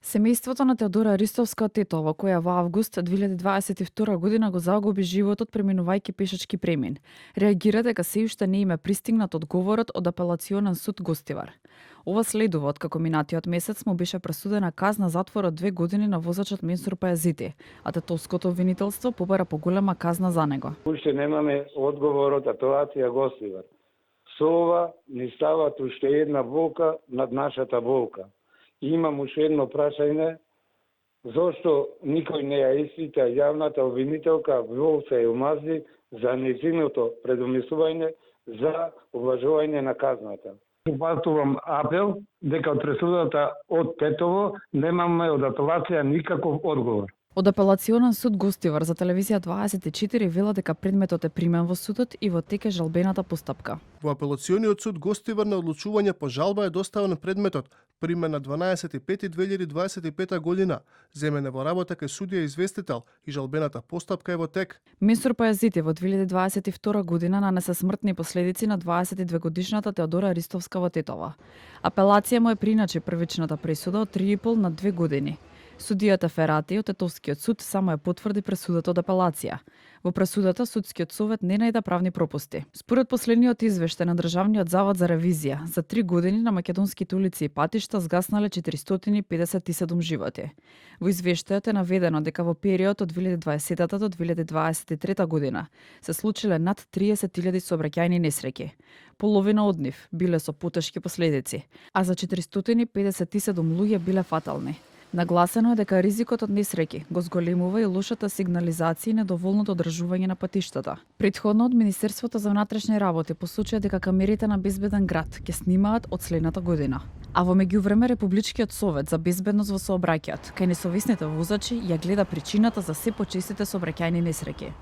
Семејството на Теодора Ристовска Тетова, која во август 2022 година го загуби животот преминувајќи пешачки премин, реагира дека се уште не им е пристигнат одговорот од Апелационен суд Гостивар. Ова следува откако минатиот месец му беше пресудена казна затвор од 2 години на возачот Менсур Пајазити, а тетовското обвинителство побара поголема казна за него. Уште немаме одговор од Апелација Гостивар. Со ова ни стават уште една болка над нашата болка. Имам уште едно прашање, зошто никој не ја испита јавната обвинителка Волца Елмази за нејзиното предумислување за уважување на казната. Упатувам апел дека од пресудата од Тетово немаме од апелација никаков одговор. Од Апелационен суд Гостивар за телевизија 24 вела дека предметот е примен во судот и во тек е жалбената постапка. Во Апелациониот суд Гостивар на одлучување по жалба е доставен предметот, примен на 12.5.2025 година, земене во работа кај судија известител и жалбената постапка е во тек. Менсур Пајазити во 2022 година нанесе смртни последици на 22 годишната Теодора Ристовска во Тетова. Апелација му е приначи првичната пресуда од 3,5 на 2 години. Судијата Ферати од Тетовскиот суд само ја потврди пресудата од апелација. Во пресудата судскиот совет не најде правни пропусти. Според последниот извештај на Државниот завод за ревизија, за 3 години на македонските улици и патишта згаснале 457 животи. Во извештајот е наведено дека во период од 2020 до 2023 година се случиле над 30.000 сообраќајни несреќи. Половина од нив биле со потешки последици, а за 457 луѓе биле фатални. Нагласено е дека ризикот од несреќи го зголемува и лошата сигнализација и недоволното одржување на патиштата. Претходно од Министерството за внатрешни работи посочува дека камерите на Безбеден град ќе снимаат од следната година. А во меѓувреме Републичкиот совет за безбедност во сообраќајот кај несовесните возачи ја гледа причината за се почестите сообраќајни несреќи.